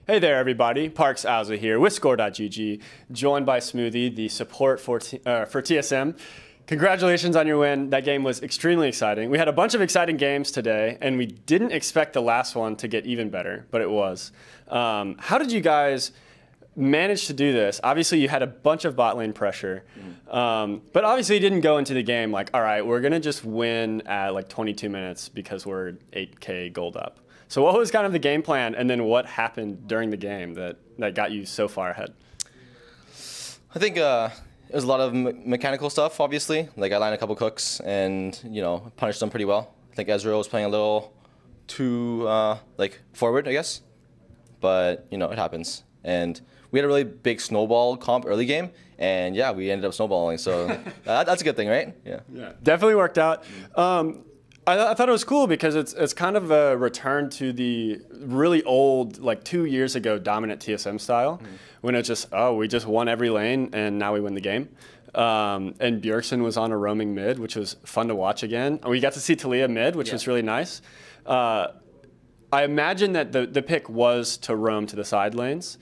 Hey there, everybody. Parks Owza here with Score.gg, joined by Smoothie, the support for TSM. Congratulations on your win. That game was extremely exciting. We had a bunch of exciting games today, and we didn't expect the last one to get even better, but it was. How did you guys manage to do this? Obviously, you had a bunch of bot lane pressure, but obviously you didn't go into the game like, all right, we're going to just win at like 22 minutes because we're 8K gold up. So what was kind of the game plan, and then what happened during the game that got you so far ahead? I think it was a lot of mechanical stuff, obviously. Like, I lined a couple cooks and, punished them pretty well. I think Ezreal was playing a little too, forward, I guess. But, it happens. And we had a really big snowball comp early game, and, yeah, we ended up snowballing. So that's a good thing, right? Yeah. Definitely worked out. I thought it was cool because it's kind of a return to the really old, like 2 years ago, dominant TSM style, when it's just, we just won every lane and now we win the game. And Bjergsen was on a roaming mid, which was fun to watch again. We got to see Talia mid, which was really nice. I imagine that the pick was to roam to the side lanes.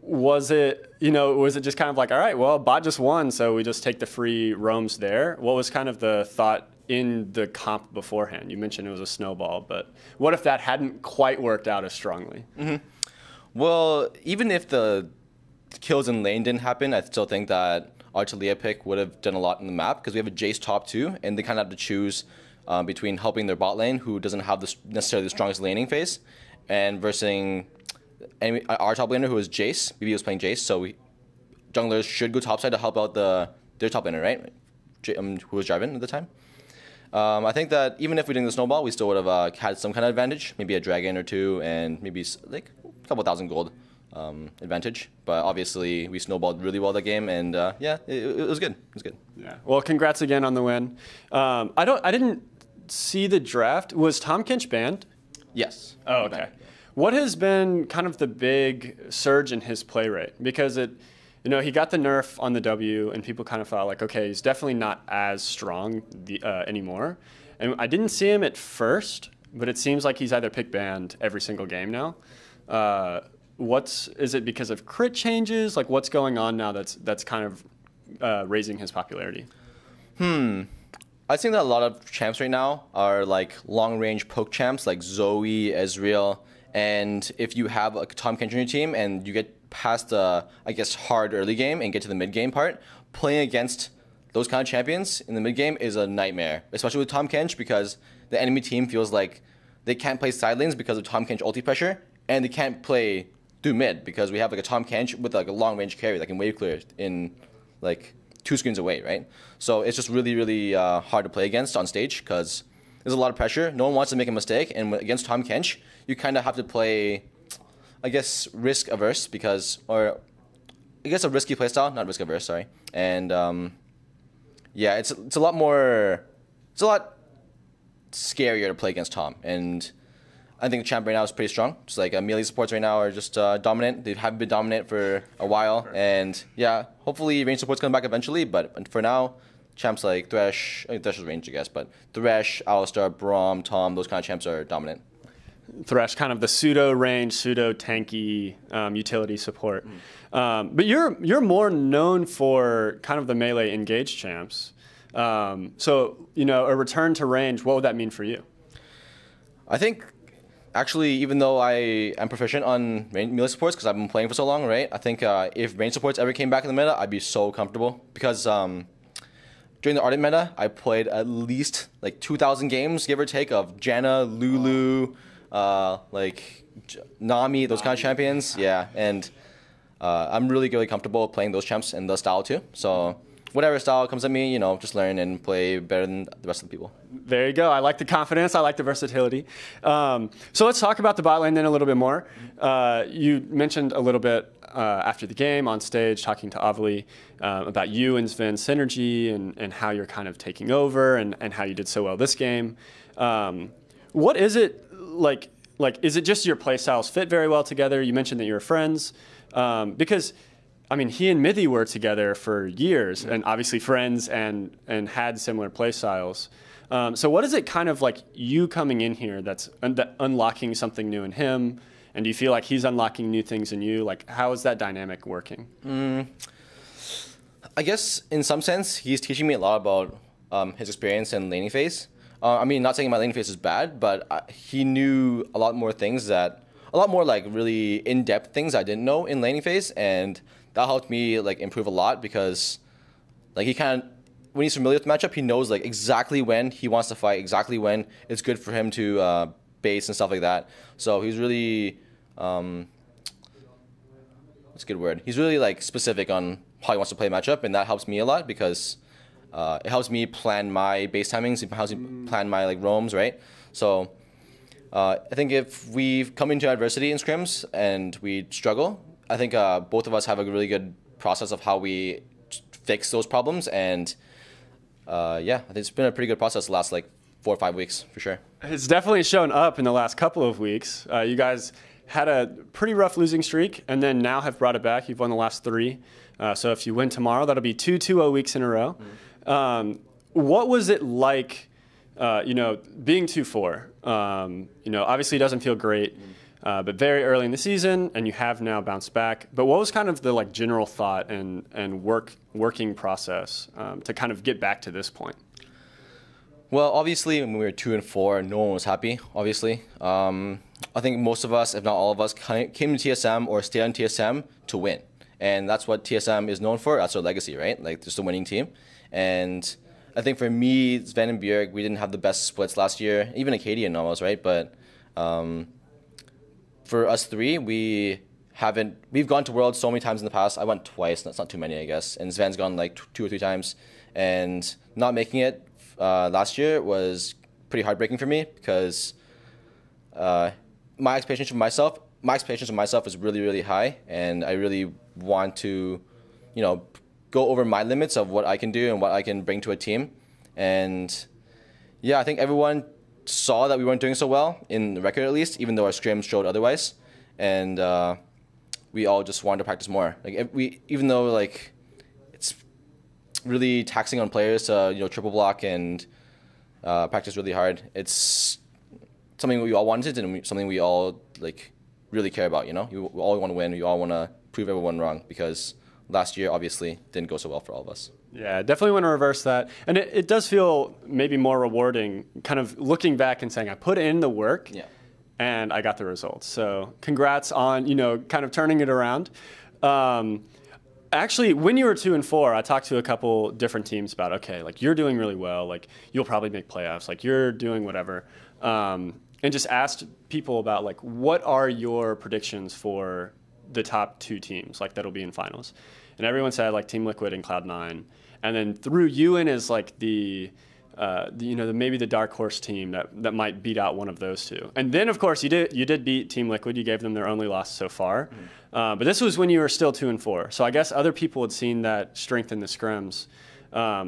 Was it just kind of like, all right, well, bot just won, so we just take the free roams there? What was kind of the thought in the comp beforehand? You mentioned it was a snowball, but what if that hadn't quite worked out as strongly? Well, even if the kills in lane didn't happen, I still think that our Talia pick would have done a lot in the map because we have a Jace top 2, and they kind of have to choose between helping their bot lane, who doesn't have necessarily the strongest laning phase, and versus our top laner, who is Jace. BB was playing Jace, so junglers should go topside to help out their top laner, right? Who was Jarvan at the time. I think that even if we didn't get the snowball, we still would have had some kind of advantage, maybe a dragon or two, and maybe like a couple thousand gold advantage. But obviously, we snowballed really well that game, and it was good. It was good. Yeah. Well, congrats again on the win. I didn't see the draft. Was Tahm Kench banned? Yes. Oh, okay. What has been kind of the big surge in his play rate? Because he got the nerf on the W, and people kind of felt like, okay, he's definitely not as strong anymore. And I didn't see him at first, but it seems like he's either pick banned every single game now. Is it because of crit changes? Like, what's going on now that's kind of raising his popularity? I think that a lot of champs right now are like long-range poke champs, like Zoe, Ezreal. And if you have a Tahm Kench on your team and you get past the, hard early game and get to the mid-game part, playing against those kind of champions in the mid-game is a nightmare, especially with Tahm Kench, because the enemy team feels like they can't play side lanes because of Tahm Kench ulti pressure, and they can't play through mid because we have like a Tahm Kench with like a long-range carry that can wave clear in like 2 screens away, right? So it's just really, really hard to play against on stage because there's a lot of pressure. No one wants to make a mistake, and against Tahm Kench, you kind of have to play, risk averse a risky playstyle, not risk averse, sorry. And it's a lot scarier to play against Tahm. And I think the champ right now is pretty strong. Just like melee supports right now are just dominant. They haven't been dominant for a while, and hopefully range support's coming back eventually. But for now, champs like Thresh, Thresh is range, I guess, but Thresh, Alistar, Braum, Tahm, those kind of champs are dominant. Thresh, kind of the pseudo-range, pseudo-tanky utility support. But you're more known for kind of the melee engaged champs. So, a return to range, what would that mean for you? I think, actually, even though I am proficient on melee supports because I've been playing for so long, right? I think if range supports ever came back in the meta, I'd be so comfortable because during the Ardent meta, I played at least like 2,000 games, give or take, of Janna, Lulu, Nami, those kind of champions. Yeah, and I'm really, really comfortable playing those champs and the style too. So whatever style comes at me, just learn and play better than the rest of the people. There you go. I like the confidence. I like the versatility. So let's talk about the bot lane then a little bit more. You mentioned a little bit after the game on stage talking to Avali about you and Sven's synergy and how you're kind of taking over and how you did so well this game. What is it like? Is it just your play styles fit very well together? You mentioned that you're friends because he and Mithy were together for years and obviously friends and had similar play styles. So what is it kind of like you coming in here that's unlocking something new in him And do you feel like he's unlocking new things in you? Like, how is that dynamic working? I guess in some sense, he's teaching me a lot about his experience in laning phase. I mean, not saying my laning phase is bad, but he knew a lot more things a lot more like really in-depth things I didn't know in laning phase, and that helped me like improve a lot because like he kind of, when he's familiar with the matchup, he knows like exactly when he wants to fight, exactly when it's good for him to base and stuff like that. So he's really, what's a good word? He's really like specific on how he wants to play a matchup, and that helps me a lot because it helps me plan my base timings, it helps me plan my like roams, right? So I think if we come into adversity in scrims and we struggle, I think both of us have a really good process of how we fix those problems, and yeah, I think it's been a pretty good process the last like 4 or 5 weeks for sure. It's definitely shown up in the last couple of weeks. You guys had a pretty rough losing streak, and then now have brought it back. You've won the last 3. So if you win tomorrow, that'll be 2 2-0 weeks in a row. What was it like, being 2-4? Obviously it doesn't feel great, but very early in the season, and you have now bounced back. But what was kind of the like general thought and working process to kind of get back to this point? Well, obviously, when we were 2-4, no one was happy, obviously. I think most of us, if not all of us, came to TSM or stayed on TSM to win. And that's what TSM is known for. That's our legacy, right? Like, just a winning team. And I think for me, Sven and Bjerg, we didn't have the best splits last year. Even Acadian almost, right? But for us 3, we've gone to Worlds so many times in the past. I went twice. That's not too many, I guess. And Sven's gone like 2 or 3 times. And not making it last year was pretty heartbreaking for me because my expectations of myself is really, really high, and I really want to, go over my limits of what I can do and what I can bring to a team. And yeah, I think everyone saw that we weren't doing so well in the record, at least, even though our scrims showed otherwise. And we all just wanted to practice more. Like even though like it's really taxing on players to triple block and practice really hard. It's something we all wanted and something we all like really care about. We all want to win. We all want to prove everyone wrong because last year obviously didn't go so well for all of us. Yeah, definitely want to reverse that. And it does feel maybe more rewarding kind of looking back and saying I put in the work and I got the results. So congrats on, kind of turning it around. Actually, when you were 2-4, I talked to a couple different teams about, okay, like you're doing really well, like you'll probably make playoffs, like you're doing whatever. And just asked people about like, what are your predictions for the top 2 teams like that'll be in finals? And everyone said like Team Liquid and Cloud9. And then threw you in as like maybe the dark horse team that might beat out one of those 2. And then of course you did beat Team Liquid. You gave them their only loss so far. But this was when you were still 2-4. So I guess other people had seen that strength in the scrims.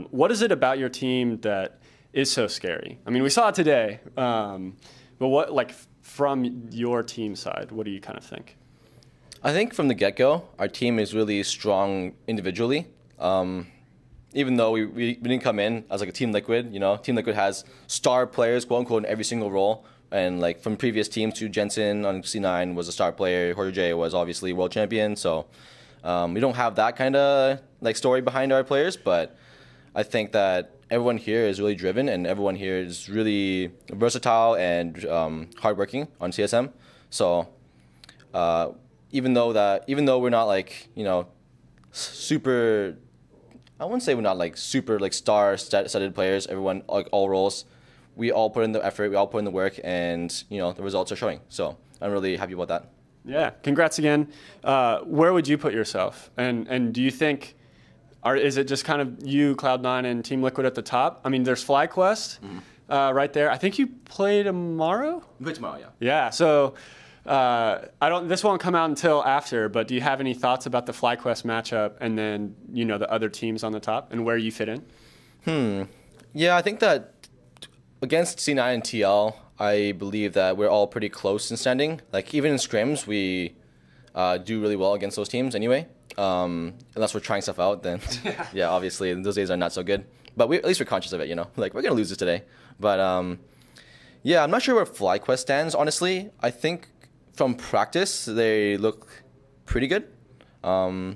What is it about your team that is so scary? I mean, we saw it today. But what, like, from your team side, what do you kind of think? I think from the get-go, our team is really strong individually. Even though we didn't come in as like a Team Liquid, Team Liquid has star players, quote unquote, in every single role. And like from previous teams, to Jensen on C9 was a star player. Jorge was obviously world champion. So we don't have that kind of like story behind our players, but I think that everyone here is really driven and everyone here is really versatile and hardworking on TSM. So even though we're not like super, I wouldn't say we're not like super like star-studded players. Everyone like all roles, we all put in the effort, we all put in the work, and the results are showing. So I'm really happy about that. Yeah, congrats again. Where would you put yourself? And do you think? Is it just kind of you, Cloud9, and Team Liquid at the top? I mean, there's FlyQuest right there. I think you play tomorrow? We play tomorrow, yeah. Yeah, so this won't come out until after, but do you have any thoughts about the FlyQuest matchup and then, the other teams on the top and where you fit in? Yeah, I think that against C9 and TL, I believe that we're all pretty close in standing. Like, even in scrims, we do really well against those teams anyway. Unless we're trying stuff out, then yeah, obviously those days are not so good. But at least we're conscious of it, like we're gonna lose this today. But yeah, I'm not sure where FlyQuest stands. Honestly, I think from practice, they look pretty good. I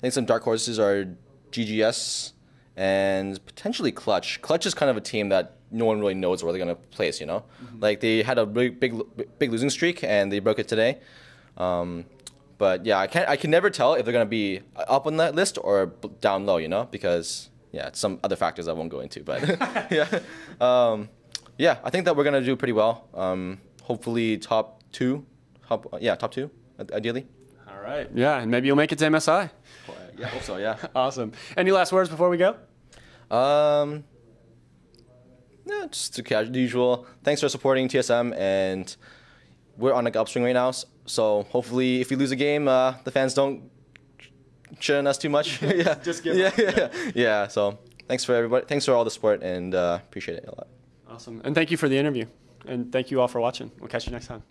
think some dark horses are GGS and potentially Clutch. Clutch is kind of a team that no one really knows where they're gonna place. You know, like they had a really big losing streak and they broke it today. But yeah, I can never tell if they're gonna be up on that list or down low. You know, because yeah, it's some other factors I won't go into. But yeah, yeah, I think that we're gonna do pretty well. Hopefully top two, ideally. All right. Yeah, and maybe you'll make it to MSI. Yeah, I hope so. Yeah. Awesome. Any last words before we go? Yeah, just the usual. Thanks for supporting TSM, and we're on like upswing right now. So hopefully, if we lose a game, the fans don't shit on us too much. Yeah, Just give up. Yeah. So thanks for everybody. Thanks for all the support, and appreciate it a lot. Awesome. And thank you for the interview. And thank you all for watching. We'll catch you next time.